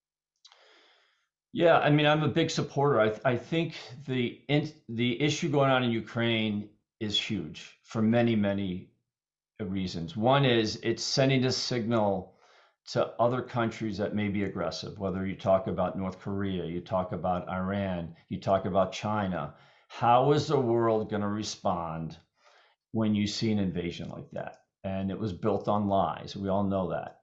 S4: Yeah, I mean, I'm a big supporter. I think the issue going on in Ukraine is huge for many, many reasons. One is it's sending a signal to other countries that may be aggressive, whether you talk about North Korea, you talk about Iran, you talk about China. How is the world going to respond when you see an invasion like that? And it was built on lies. We all know that.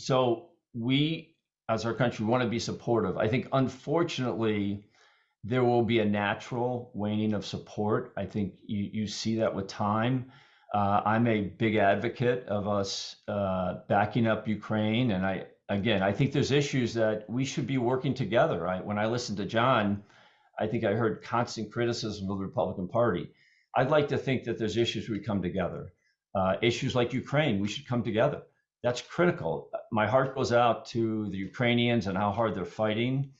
S4: So we, as our country, want to be supportive. I think, unfortunately, there will be a natural waning of support. I think you see that with time. I'm a big advocate of us backing up Ukraine, and again, I think there's issues that we should be working together. Right? When I listened to John, I think I heard constant criticism of the Republican Party. I'd like to think that there's issues we come together. Issues like Ukraine, we should come together. That's critical. My heart goes out to the Ukrainians and how hard they're fighting.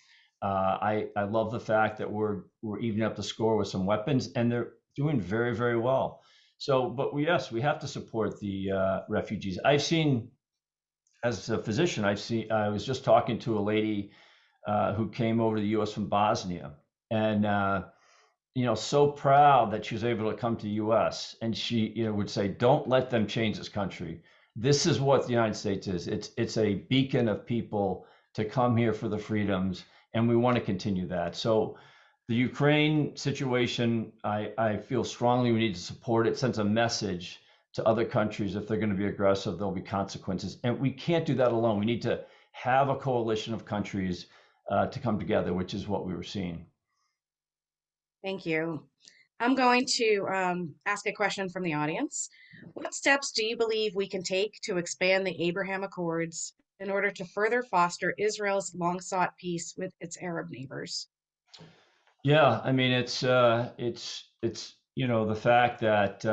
S4: I love the fact that we're evening up the score with some weapons, and they're doing very, very well. So, but yes, we have to support the refugees. I've seen, as a physician, I was just talking to a lady who came over to the U.S. from Bosnia, and so proud that she was able to come to the U.S. And she, would say, "Don't let them change this country. This is what the United States is. It's a beacon of people to come here for the freedoms, and we want to continue that." So, the Ukraine situation, I feel strongly we need to support. It sends a message to other countries. If they're going to be aggressive, there'll be consequences, and we can't do that alone. We need to have a coalition of countries to come together, which is what we were seeing.
S2: Thank you. I'm going to ask a question from the audience. What steps do you believe we can take to expand the Abraham Accords in order to further foster Israel's long-sought peace with its Arab neighbors?
S4: Yeah, I mean, it's the fact that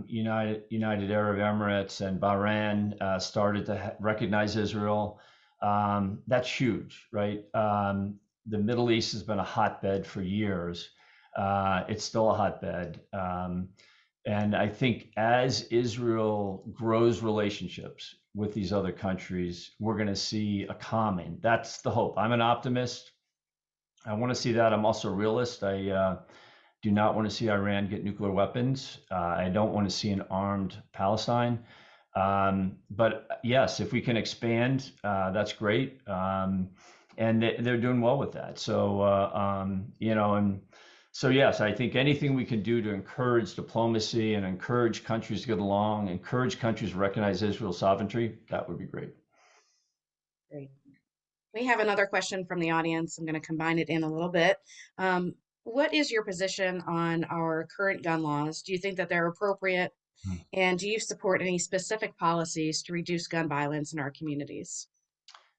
S4: United Arab Emirates and Bahrain started to recognize Israel. That's huge, right? The Middle East has been a hotbed for years. It's still a hotbed. And I think as Israel grows relationships with these other countries, we're going to see a calming. That's the hope. I'm an optimist. I want to see that. I'm also a realist. I do not want to see Iran get nuclear weapons. I don't want to see an armed Palestine. But yes, if we can expand, that's great. And they're doing well with that. So, so yes, I think anything we can do to encourage diplomacy and encourage countries to get along, encourage countries to recognize Israel's sovereignty, that would be great.
S2: Great. We have another question from the audience. I'm going to combine it in a little bit. What is your position on our current gun laws? Do you think that they're appropriate? And do you support any specific policies to reduce gun violence in our communities?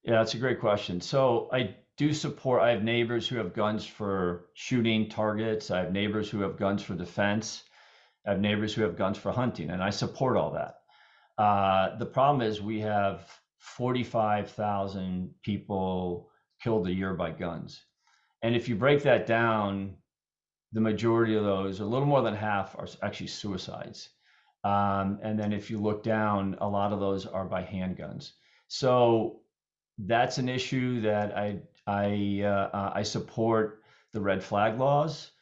S4: Yeah, that's a great question. So I have neighbors who have guns for shooting targets. I have neighbors who have guns for defense. I have neighbors who have guns for hunting, and I support all that. The problem is we have 45,000 people killed a year by guns. And if you break that down, the majority of those, a little more than half, are actually suicides. And then if you look down, a lot of those are by handguns. So that's an issue that I support the red flag laws.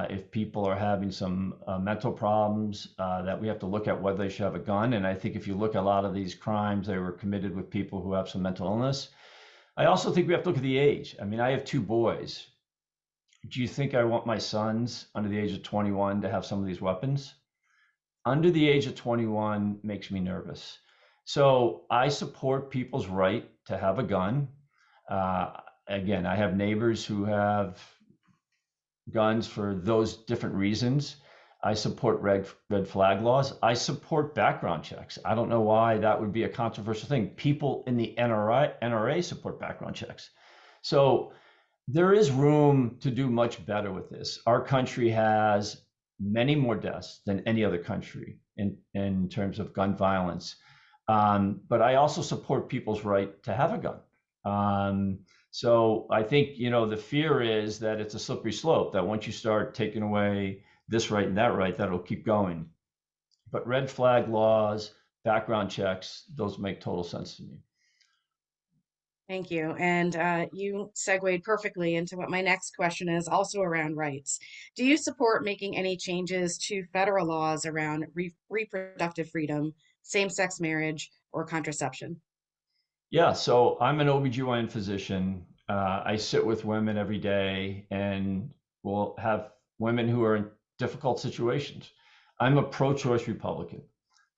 S4: If people are having some mental problems, that we have to look at whether they should have a gun. And I think if you look at a lot of these crimes, they were committed with people who have some mental illness. I also think we have to look at the age. I mean, I have 2 boys. Do you think I want my sons under the age of 21 to have some of these weapons? Under the age of 21 makes me nervous. So I support people's right to have a gun. Again, I have neighbors who have guns for those different reasons. I support red flag laws. I support background checks. I don't know why that would be a controversial thing. People in the NRA support background checks. So there is room to do much better with this. Our country has many more deaths than any other country in terms of gun violence. But I also support people's right to have a gun. So I think, the fear is that it's a slippery slope, that once you start taking away this right and that right, that'll keep going. But red flag laws, background checks, those make total sense to me.
S2: Thank you. And you segued perfectly into what my next question is, also around rights. Do you support making any changes to federal laws around reproductive freedom, same-sex marriage, or contraception?
S4: Yeah, so I'm an OBGYN physician. I sit with women every day, and we'll have women who are in difficult situations. I'm a pro-choice Republican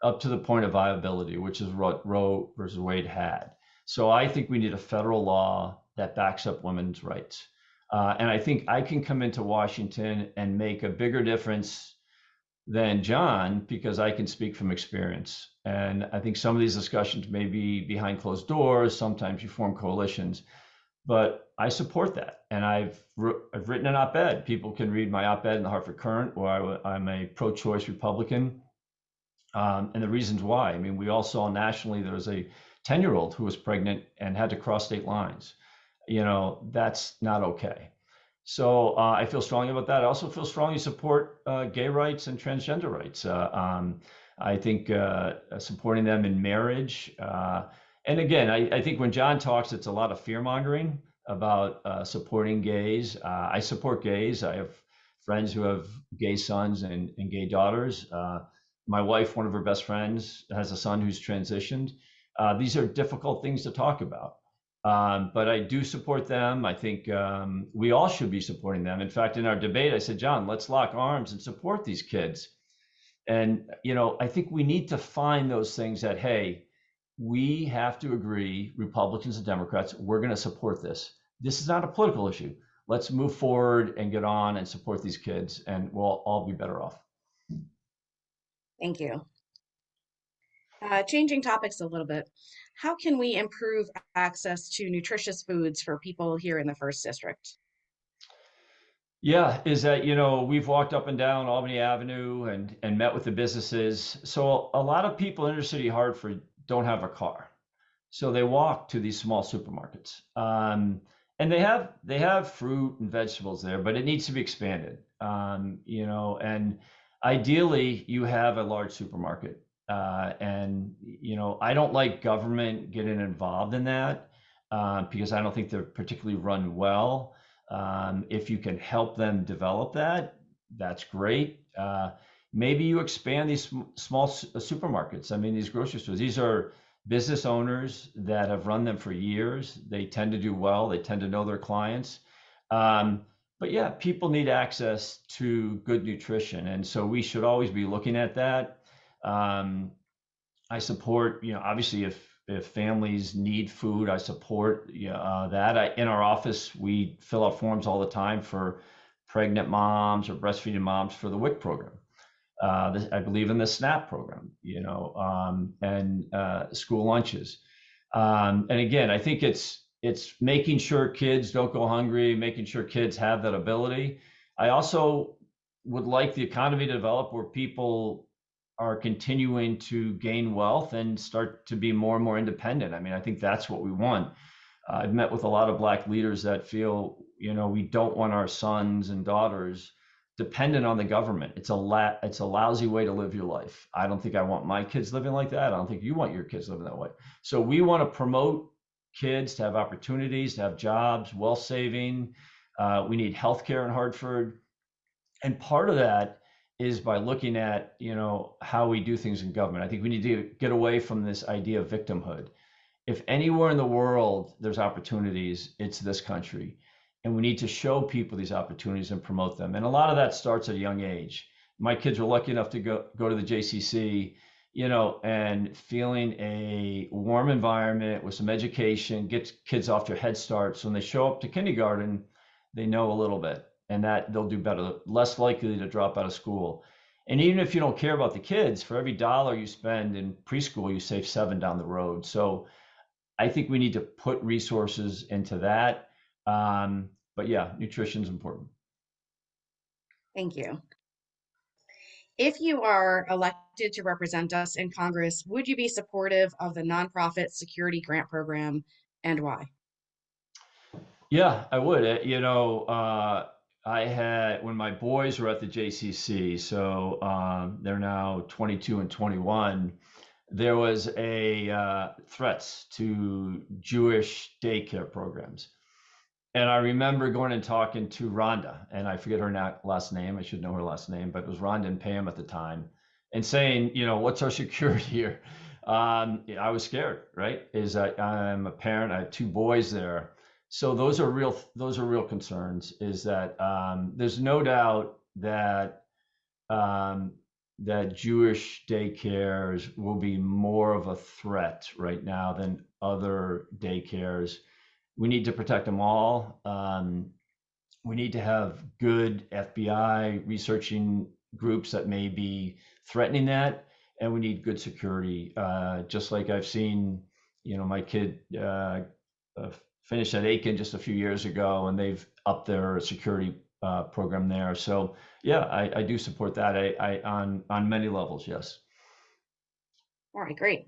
S4: up to the point of viability, which is what Roe versus Wade had. So I think we need a federal law that backs up women's rights. And I think I can come into Washington and make a bigger difference than John because I can speak from experience. And I think some of these discussions may be behind closed doors. Sometimes you form coalitions, but I support that. And I've written an op-ed. People can read my op-ed in the Hartford Courant, where I'm a pro-choice Republican. And the reasons why. I mean, we all saw nationally there was a 10-year-old who was pregnant and had to cross state lines. That's not okay. So I feel strongly about that. I also feel strongly support gay rights and transgender rights. I think supporting them in marriage. And again, I think when John talks, it's a lot of fear mongering about supporting gays. I support gays. I have friends who have gay sons and gay daughters. My wife, one of her best friends, has a son who's transitioned. These are difficult things to talk about. But I do support them. I think we all should be supporting them. In fact, in our debate, I said, John, let's lock arms and support these kids. And, I think we need to find those things that, hey, we have to agree, Republicans and Democrats, we're going to support this. This is not a political issue. Let's move forward and get on and support these kids, and we'll all be better off.
S2: Thank you. Changing topics a little bit, how can we improve access to nutritious foods for people here in the First District?
S4: Yeah, is that, we've walked up and down Albany Avenue and met with the businesses. So a lot of people in inner city Hartford don't have a car. So they walk to these small supermarkets. And they have fruit and vegetables there, but it needs to be expanded. And ideally you have a large supermarket. I don't like government getting involved in that because I don't think they're particularly run well. If you can help them develop that, that's great. Maybe you expand these small supermarkets. I mean, these grocery stores, these are business owners that have run them for years. They tend to do well. They tend to know their clients. But yeah, people need access to good nutrition. And so we should always be looking at that. I support, obviously if families need food, I support that. In our office, we fill out forms all the time for pregnant moms or breastfeeding moms for the WIC program. I believe in the SNAP program, and school lunches. And again, I think it's making sure kids don't go hungry, making sure kids have that ability. I also would like the economy to develop where people are continuing to gain wealth and start to be more and more independent. I mean, I think that's what we want. I've met with a lot of Black leaders that feel, we don't want our sons and daughters dependent on the government. It's a lousy way to live your life. I don't think I want my kids living like that. I don't think you want your kids living that way. So we want to promote kids to have opportunities, to have jobs, wealth saving. We need healthcare in Hartford. And part of that is by looking at, how we do things in government. I think we need to get away from this idea of victimhood. If anywhere in the world there's opportunities, it's this country. And we need to show people these opportunities and promote them. And a lot of that starts at a young age. My kids were lucky enough to go to the JCC, and feeling a warm environment with some education, get kids off to a head start. So when they show up to kindergarten, they know a little bit, and that they'll do better, less likely to drop out of school. And even if you don't care about the kids, for every $1 you spend in preschool, you save $7 down the road. So I think we need to put resources into that. But yeah, nutrition is important.
S2: Thank you. If you are elected to represent us in Congress, would you be supportive of the nonprofit security grant program, and why?
S4: Yeah, I would. I had, when my boys were at the JCC, so they're now 22 and 21, there was a threats to Jewish daycare programs. And I remember going and talking to Rhonda, and I forget her last name. I should know her last name, but it was Rhonda and Pam at the time, and saying, what's our security here? I was scared, right? I'm a parent. I have 2 boys there. So those are real concerns, is that there's no doubt that that Jewish daycares will be more of a threat right now than other daycares. We need to protect them all. We need to have good FBI researching groups that may be threatening that, and we need good security. Just like I've seen, my kid finished at Aiken just a few years ago, and they've upped their security program there. So yeah, I do support that. I on many levels, yes.
S2: All right, great.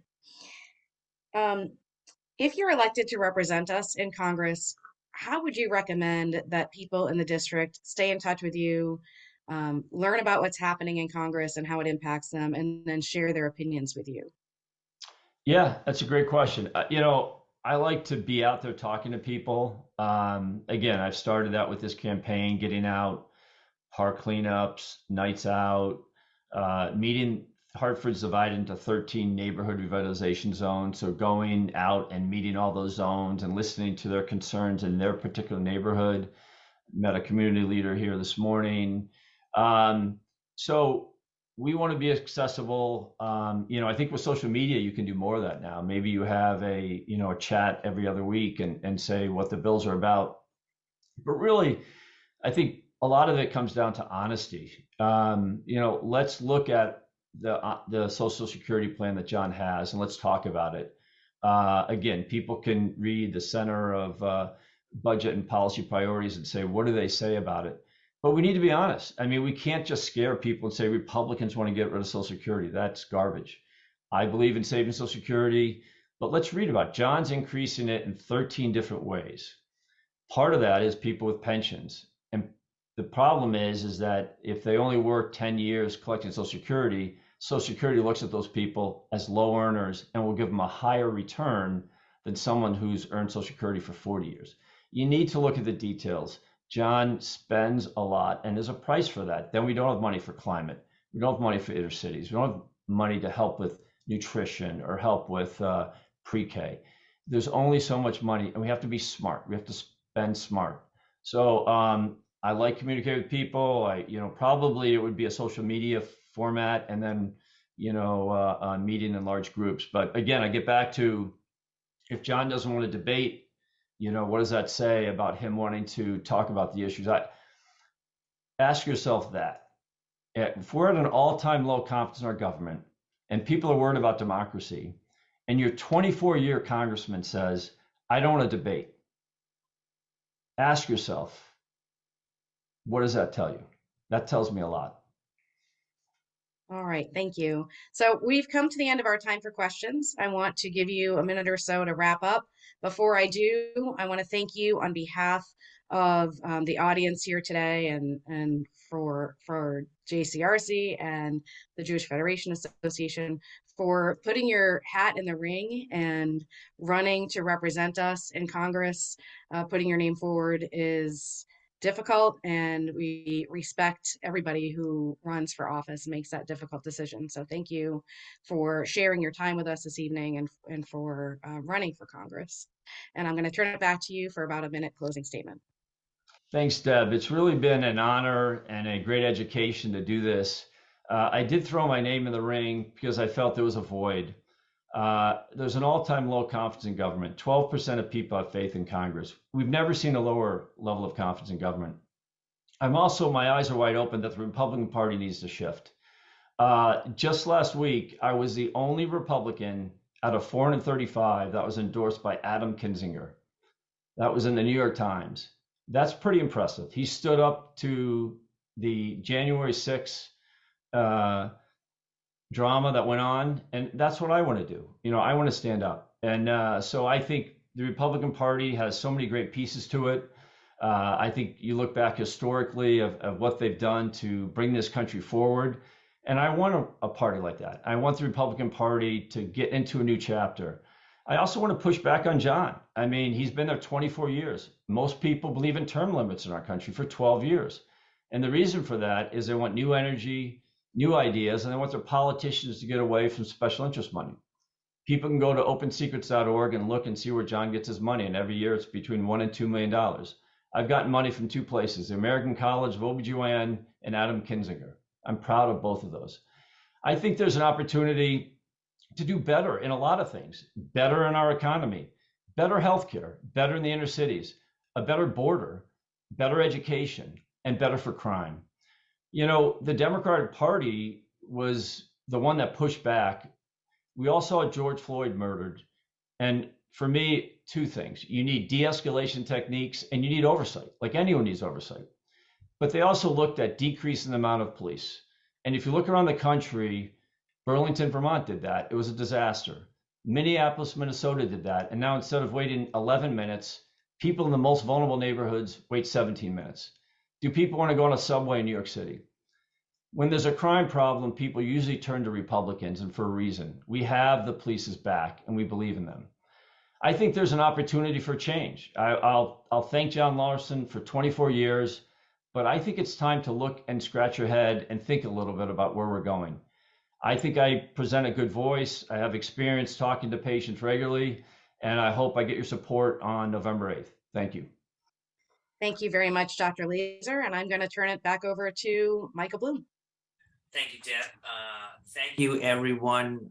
S2: If you're elected to represent us in Congress, how would you recommend that people in the district stay in touch with you, learn about what's happening in Congress and how it impacts them, and then share their opinions with you?
S4: Yeah, that's a great question. I like to be out there talking to people. Again, I've started out with this campaign, getting out, park cleanups, nights out, meeting. Hartford's divided into 13 neighborhood revitalization zones. So going out and meeting all those zones and listening to their concerns in their particular neighborhood. Met a community leader here this morning. So we want to be accessible. I think with social media, you can do more of that now. Maybe you have a chat every other week and say what the bills are about. But really, I think a lot of it comes down to honesty. Let's look at the Social Security plan that John has, and let's talk about it. Again, people can read the Center of Budget and Policy Priorities and say, what do they say about it? But we need to be honest. I mean, we can't just scare people and say Republicans want to get rid of Social Security. That's garbage. I believe in saving Social Security, but let's read about it. John's increasing it in 13 different ways. Part of that is people with pensions. And the problem is that if they only work 10 years collecting Social Security looks at those people as low earners and will give them a higher return than someone who's earned Social Security for 40 years. You need to look at the details. John spends a lot, and there's a price for that. Then we don't have money for climate. We don't have money for inner cities. We don't have money to help with nutrition or help with pre-K. There's only so much money, and we have to be smart. We have to spend smart. So I like communicating with people. Probably it would be a social media format, and then meeting in large groups. But again, I get back to, if John doesn't want to debate, what does that say about him wanting to talk about the issues? Ask yourself that. If we're at an all-time low confidence in our government and people are worried about democracy, and your 24-year congressman says, I don't want to debate, ask yourself, what does that tell you? That tells me a lot.
S2: All right, thank you. So we've come to the end of our time for questions. I want to give you a minute or so to wrap up. Before I do, I want to thank you on behalf of the audience here today and for JCRC and the Jewish Federation Association for putting your hat in the ring and running to represent us in Congress. Putting your name forward is difficult, and we respect everybody who runs for office and makes that difficult decision. So thank you for sharing your time with us this evening and for running for Congress. And I'm going to turn it back to you for about a minute closing statement. Thanks,
S4: Deb. It's really been an honor and a great education to do this. I did throw my name in the ring because I felt there was a void. There's an all-time low confidence in government. 12% of people have faith in Congress. We've never seen a lower level of confidence in government. My eyes are wide open that the Republican Party needs to shift. Just last week, I was the only Republican out of 435 that was endorsed by Adam Kinzinger. That was in the New York Times. That's pretty impressive. He stood up to the January 6th drama that went on, and that's what I want to do. I want to stand up, and so I think the Republican Party has so many great pieces to it. I think you look back historically of what they've done to bring this country forward, and I want a party like that. I want the Republican Party to get into a new chapter. I also want to push back on John. I mean, he's been there 24 years. Most people believe in term limits in our country for 12 years, and the reason for that is they want new energy, new ideas, and they want their politicians to get away from special interest money. People can go to opensecrets.org and look and see where John gets his money, and every year it's between $1 and $2 million. I've gotten money from two places, the American College of OBGYN and Adam Kinzinger. I'm proud of both of those. I think there's an opportunity to do better in a lot of things, better in our economy, better healthcare, better in the inner cities, a better border, better education, and better for crime. You know, the Democratic Party was the one that pushed back. We all saw George Floyd murdered. And for me, two things. You need de-escalation techniques and you need oversight, like anyone needs oversight. But they also looked at decreasing the amount of police. And if you look around the country, Burlington, Vermont did that. It was a disaster. Minneapolis, Minnesota did that. And now instead of waiting 11 minutes, people in the most vulnerable neighborhoods wait 17 minutes. Do people want to go on a subway in New York City? When there's a crime problem, people usually turn to Republicans, and for a reason. We have the police's back and we believe in them. I think there's an opportunity for change. I'll thank John Larson for 24 years, but I think it's time to look and scratch your head and think a little bit about where we're going. I think I present a good voice. I have experience talking to patients regularly, and I hope I get your support on November 8th. Thank you.
S2: Thank you very much, Dr. Laser. And I'm going to turn it back over to Michael Bloom.
S1: Thank you, Deb. Thank you, everyone,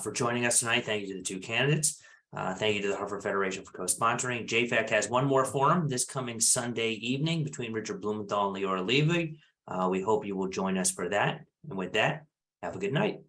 S1: for joining us tonight. Thank you to the two candidates. Thank you to the Hartford Federation for co-sponsoring. JFAC has one more forum this coming Sunday evening between Richard Blumenthal and Leora Levy. We hope you will join us for that. And with that, have a good night.